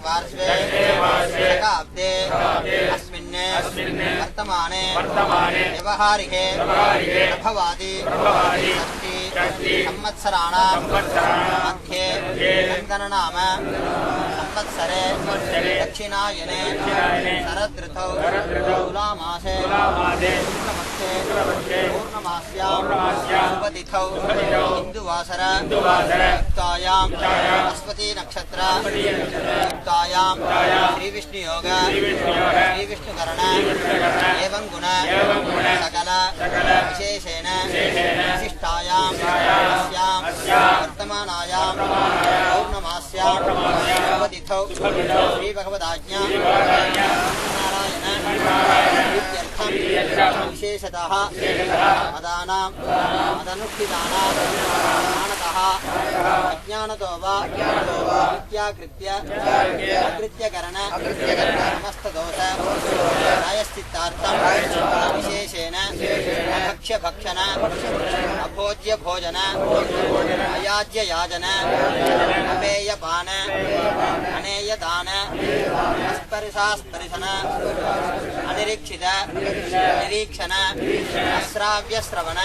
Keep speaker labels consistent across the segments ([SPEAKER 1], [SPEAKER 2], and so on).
[SPEAKER 1] पार्श्वे शकाब्दे अस्मिन् वर्तमाने व्यवहारिके प्रभवादि षष्टि संवत्सराणां मध्ये नन्दननाम संवत्सरे दक्षिणायने शरदृतौ तुलामासे शुक्लपक्षे पूर्णमास्यां शुभतिथौ हिन्दुवासर युक्तायां अश्वती नक्षत्र युक्तायां श्रीविष्णुयोग श्रीविष्णुकरण एवं गुण सकल विशेषेण विशिष्टायां अस्यां वर्तमानायां पौर्णमास्यां शुभतिथौ श्रीभगवदाज्ञा विशेषतः मदानां मदनुष्ठितानां ज्ञानतः अज्ञानतो वा कृत्य अकृत्यकरण समस्तदोष प्रायश्चित्तार्थं विशेषेण अभक्ष्यभक्षण अभोज्यभोजन अयाज्ययाजन अपेयपान अनेयदान स्पर्शास्पर्शन अनिरीक्षित निरीक्षण अश्राव्यश्रवण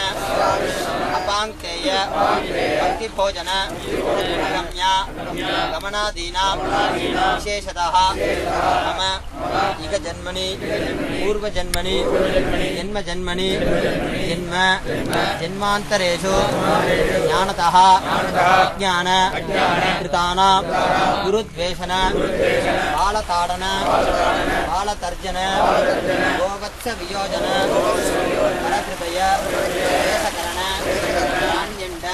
[SPEAKER 1] अपाङ्क्तेय भक्तिभोजन गम्या गमनादीनां विशेषतः मम इहजन्मनि पूर्वजन्मनि जन्मजन्मनि जन्म जन्मान्तरेषु ज्ञानतः अज्ञान कृतानां गुरुद्वेषण बालताडन बालतर्जन गोवत्स वियोजन परहृदय देशकरण नान्यण्ड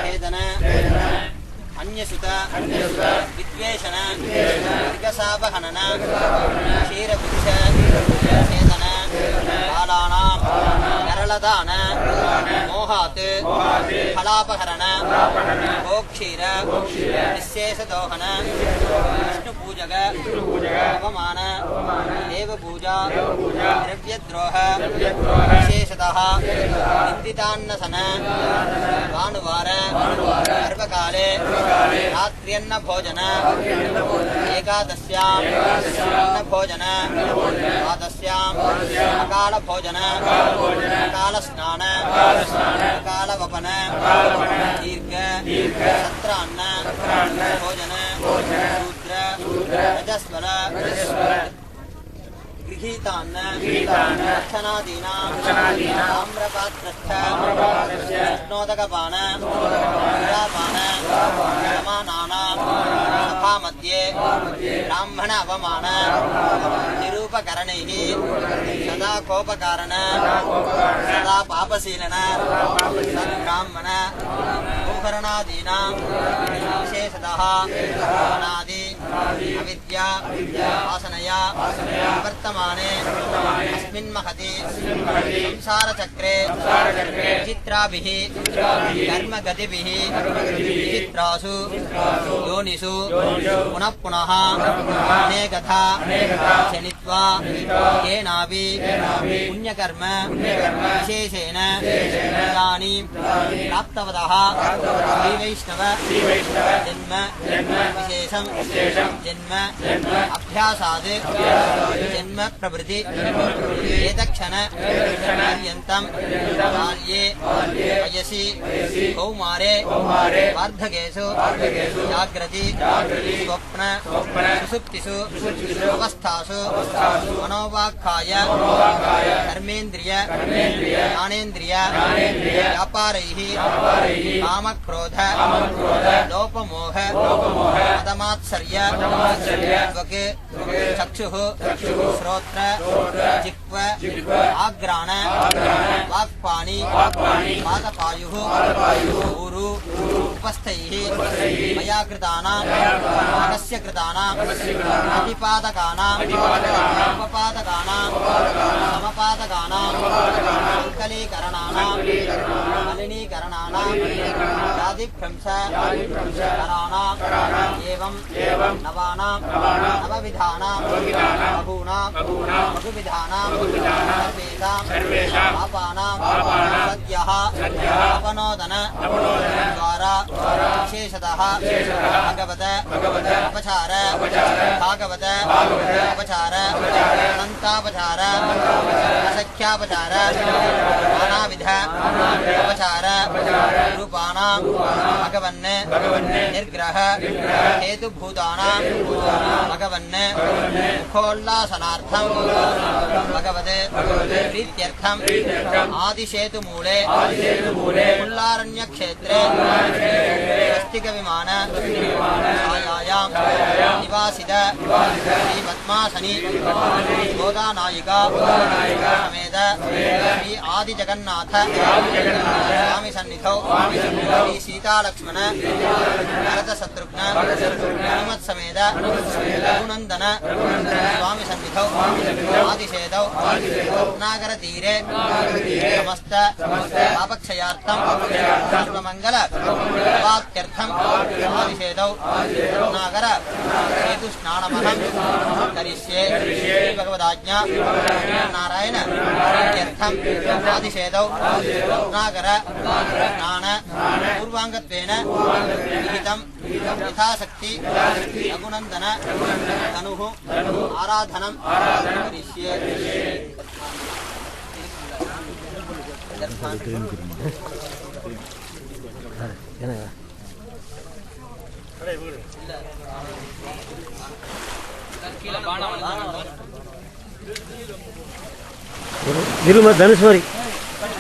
[SPEAKER 1] भेदन अन्यसुत विद्वेषण मृगसावहनन क्षीरवृक्ष छेदन बालानां नरलदान मोहात् फलापहरण गोक्षीर निःशेषदोहन विष्णुपूजक अपमान देवपूजा द्रव्यद्रोह विशेषतः निन्दितान्नसन भानुवार सर्वकाले रात्र्यन्न भोजन एकादश्यां अन्नभोजन द्वादश्यां अकाल भोजन अकाल स्नान अकालवपन दीर्घ सत्रान्न भोजन शूद्र रजस्वल गृहीतान्न दक्षिणादीनां ताम्रपात्रस्थ कृष्णोदकपान क्रीडापान समानानां सभामध्ये ब्राह्मण अवमान निरूपकरणैः सदा कोपकारण सदा पापशीलन सद्ब्राह्मण भूकरणादीनां विशेषतः अनादि अविद्या वासनया वर्तमाने अस्मिन् महति संसारचक्रे विचित्राभिः कर्मगतिभिः विचित्रासु योनिषु पुनः पुनः अनेकथा क्षणित्वा केनापि पुण्यकर्म विशेषेण इदानीं प्राप्तवतः श्रीवैष्णव जन्म विशेषं जन्म अभ्यासात् जन्म प्रभृति एतक्षण पर्यन्तं बाल्ये वयसि कौमारे वार्धकेषु जाग्रति स्वप्न सुषुप्तिषु अवस्थासु मनोवाक्काय कर्मेन्द्रिय ज्ञानेन्द्रिय व्यापारैः कामक्रोध लोपमोह मदमात्सर्य त्वक् चक्षुः श्रोत्र जिह्व आघ्राण वाक्पाणि पादपायुः ऊरु उपस्थैः मया कृतानां मनस्य कृतानां प्रतिपादकानां उपपादकानां समपादकानां सङ्कलीकरणानां मलिनीकरणानां जातिभ्रंश कराणां एवं नवानां नवविधानां बहूनां बहुविधानां सर्वेषां पापानां सद्यः अपनोदन द्वारा विशेषतः भगवत अपचार भागवत अपचार अनंतापचार असख्यापचार नानाविध अपचार रूपाणां भगवन् निर्ग्रह हेतुभूतानां भगवन् मुखोल्लासनार्थं भगवते प्रीत्यर्थं आदिसेतुमूले मुल्लारण्यक्षेत्रे स्वस्तिकविमान छायायां निवासित श्री पद्मासनी गोदानायिका समेत श्री आदिजगन्नाथ स्वामी सन्निधौ श्री सीतालक्ष्मण भरतशत्रुघ्न हनुमत्समेत रघुनंदन स्वामी सन्निधौ आदिशेदौ रत्नाकरतीरे समस्त पापक्षयार्थं सर्वमंगल वाक्यर्थं आदिशेदौ रत्नाकर सेतुस्नानमहं करिष्ये भगवदाज्ञा नारायण इत्यर्थं आदिशेदौ रत्नाकर स्नान पूर्वांगत्वेन विहितं यथाशक्ति रघुनंदन तनुः आराधनं करिष्ये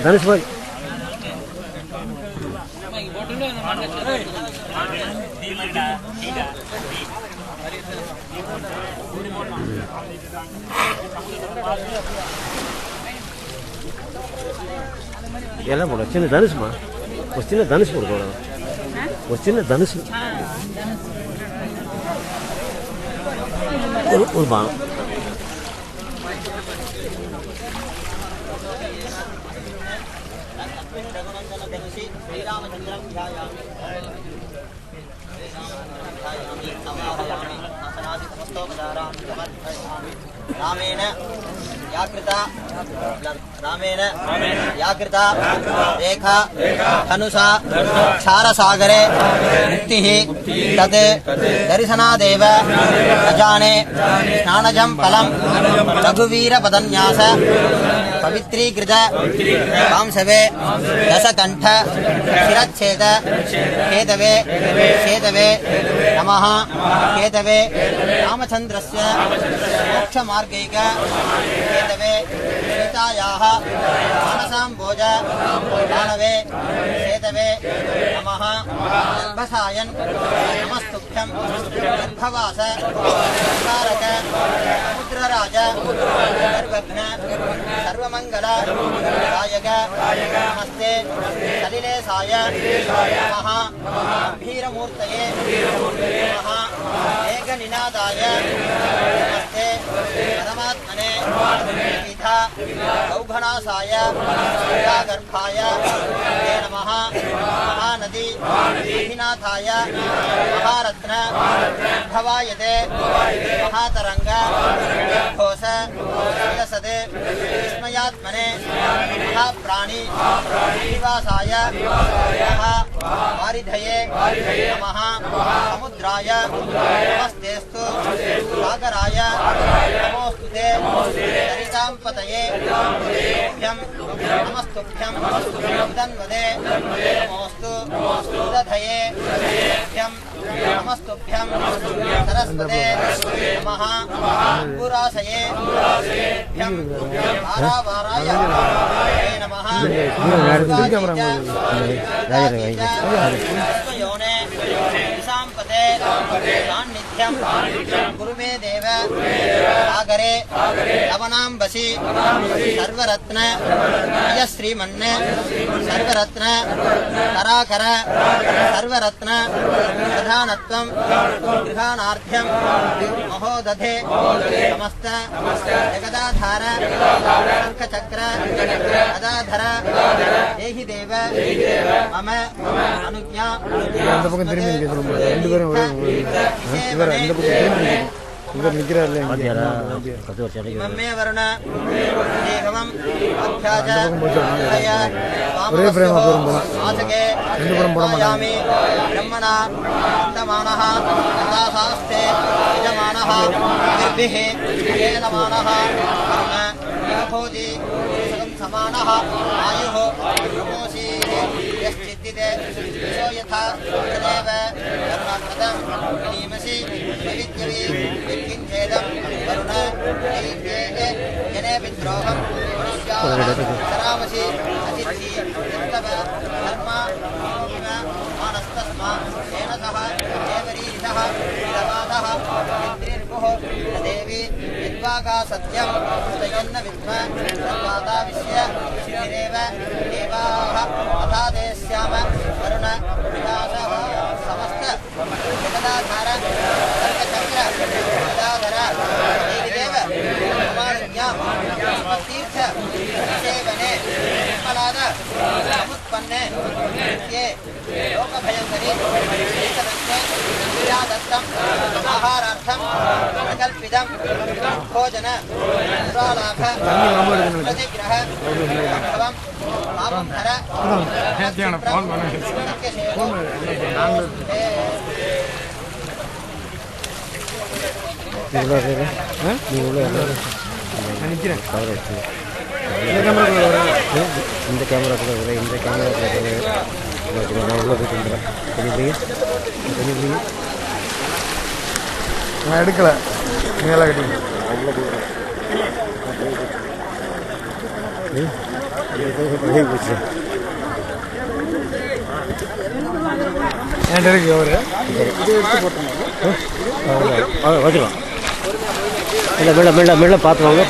[SPEAKER 2] धनुष्मारी எல்லாம் போட சின்ன தனுஷ்மா ஒரு சின்ன தனுஷ் போட ஒரு சின்ன தனுஷ் ஒரு பானம்
[SPEAKER 1] रामेण याकृता रेखा धनुषा क्षारसागरे मुक्तिः तत् दर्शनादेव न जाने स्नानजं फलं रघुवीरपदन्यास पवित्रीकृत कांसवे दशकण्ठ शिरच्छेद केतवे शेतवे नमः केतवे रामचन्द्रस्य मोक्षमार्गैक केतवे सीतायाः मानसाम्भोज दानवे शेतवे नमः गर्भसायन् नमस्तुभ्यं गर्भवास कारक समुद्रराज सर्वघ्न सर्वमंगल दायक नमस्ते सलिलेशाय नमः गंभीरमूर्तये नमः मेघनिनादाय नमस्ते परमात्मने विधा गौघनासाय गर्भाय नमः महानदी अधिनाथाय महारत्न भवायते महातरंग घोष विलसदे विस्मयात्मने महाप्राणी निवासाय वारिधये नमः समुद्राय नमस्तेस्तु सागराय नमोस्तुते सरितांपतये नमस्तुभ्यं उदन्वदे नमोस्तु उदधये नमस्तुभ्यं सरस्वते नमः पुरासये वारावाराय नमः योने साम्पते सान्निध्यं गुरु मे देव सागरे लवणाम्बसि सर्वरत्न श्रीमन् सर्वरत्न कराकर सर्वरत्न प्रधानत्वं गृहाणार्थ्यं महोदधे समस्त जगदाधार शङ्खचक्र गदाधर देहि देव मम अनुज्ञा मम्मे वरुण देहवम् अभ्याज आसके यामि ब्रह्मणा वर्तमानः यथाशास्ते यजमानः निर्भिः येनमानः कर्म भोजि समानः आयुः प्रमोषीः यश्चिद्दिते सो यथा तदेव कर्मकृतं नीमसि विविद्यवि विद्येदं वरुण दैत्येते जने विद्रोहं मनुष्याः सरामसि अतिथि यत्तव धर्म मानस्तस्मा येन सह देवरीशः विदवादः पितृर्भुः देवी विद्वागा सत्यं तयन्न विद्म तद्वादाविश्य सिद्धिरेव देवाः तथा देस्याम वरुण विलासः समस्त जगदाधार सर्वचक्र गदाधर देविदेव कुमारज्ञा तीर्थ सेवने निर्मलाद समुत्पन्ने नित्ये लोकभयङ्करी एकदन्ते विरादत्तं आहारार्थं प्रकल्पितं भोजन पुरालाभ प्रतिग्रह सम्भवं पापं हर
[SPEAKER 2] இந்த கேமரா கூட இந்த கேமரா நான் உள்ள போயிட்டு வந்துடுறேன்
[SPEAKER 3] நான் எடுக்கல மேலே கட்டி என்கிட்ட இருக்கு அவரு
[SPEAKER 2] வச்சுக்கலாம் இல்லை மெல்ல பார்த்துவாங்க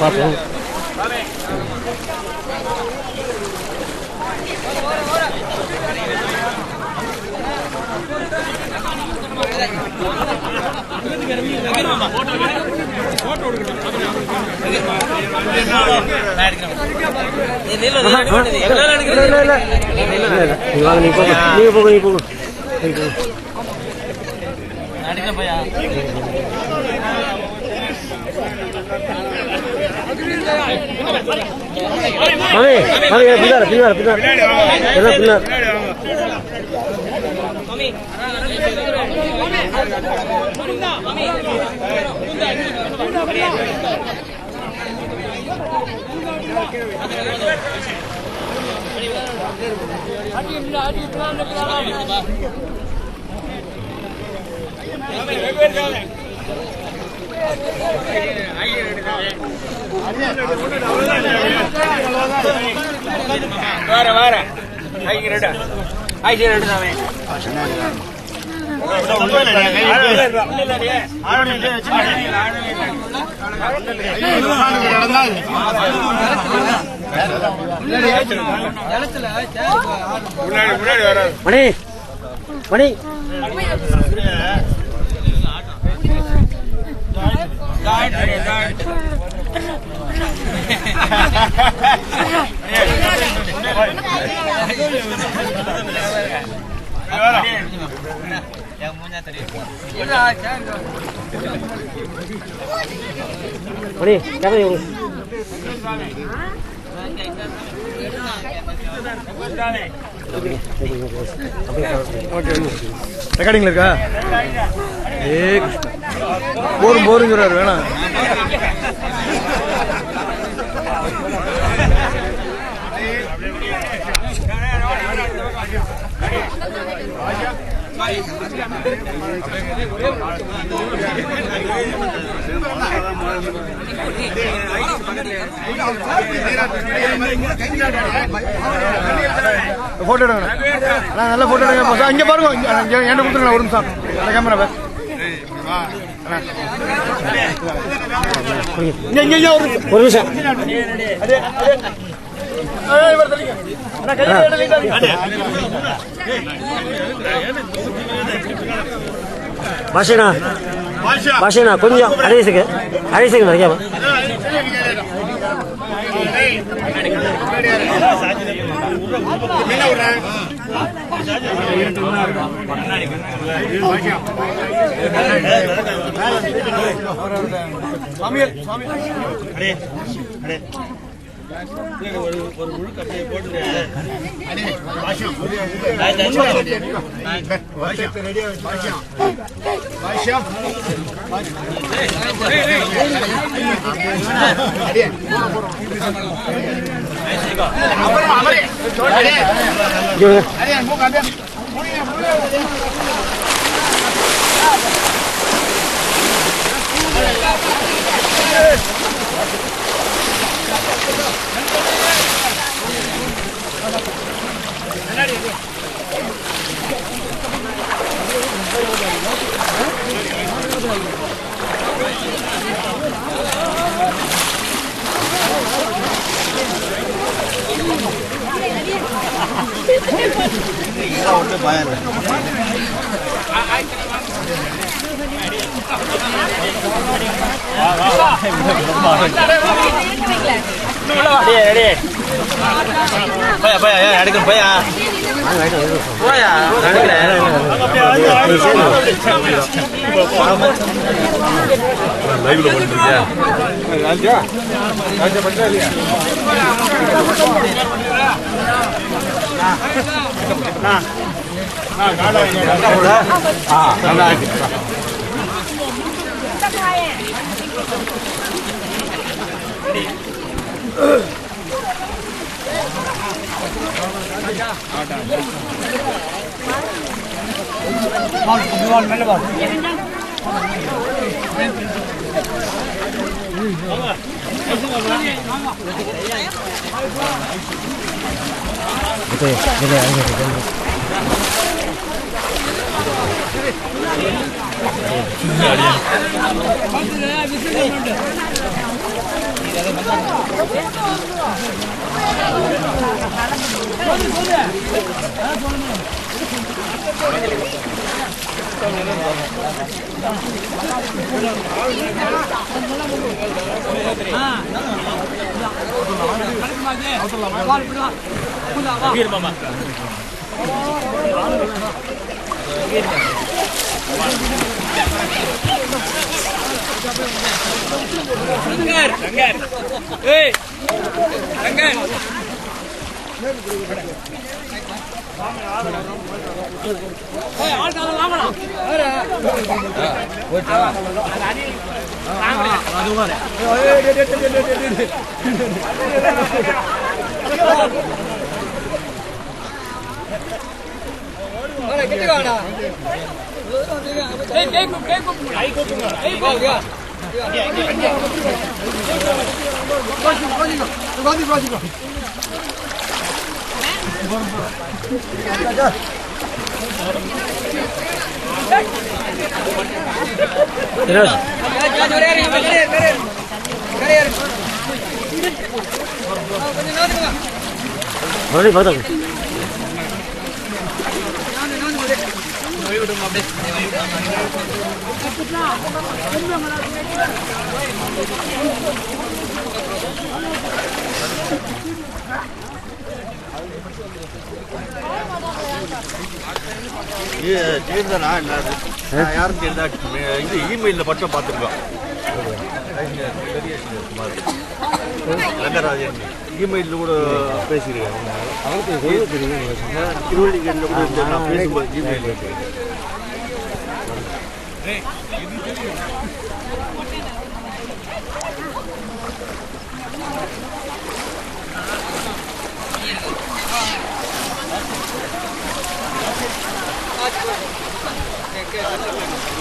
[SPEAKER 2] நீங்க போங்க மணி
[SPEAKER 3] ரெக்கார்டிங்ல இருக்கா? போரும் சொல்றாரு வேணாம். போட்டோ எடுங்க, நல்ல போட்டோ எடுங்க. இங்க பாருங்க, என்ன கொடுத்துருங்க ஒரு நிமிஷம். அந்த கேமரா
[SPEAKER 2] ஒரு நிமிஷம். பாஷேண்ணா பாஷேண்ணா கொஞ்சம் அடைசுக்கு நினைக்காம
[SPEAKER 4] ஒரு முழுக்க அப்படியே போட்டு யாரும் தெரியுதா? இது இமெயிலில் மட்டும் பார்த்துருக்கோம். ரங்கராஜன் இமெயிலில் கூட பேசியிருக்காங்க. திருவள்ளிக்கேணியில் கூட நான் பேசும்போது இமெயில்
[SPEAKER 1] Gracias.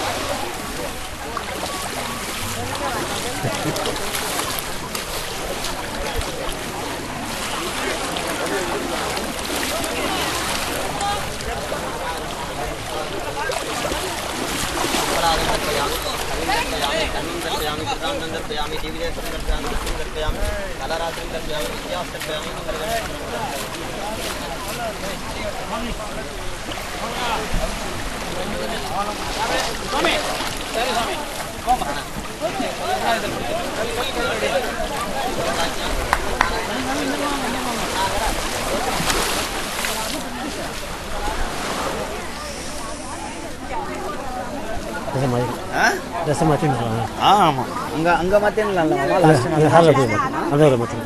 [SPEAKER 1] दिव्येश्वरं दर्शयामि लक्ष्मीं दर्शयामि कलरात्रिं दर्शयामि विद्यां दर्शयामि
[SPEAKER 2] ரசம் மாற்றி
[SPEAKER 4] ஆமாம்
[SPEAKER 1] அங்கே மாற்றிடலாம்ல
[SPEAKER 2] ஹாலில் போய் மாற்றி அதோட மாற்றி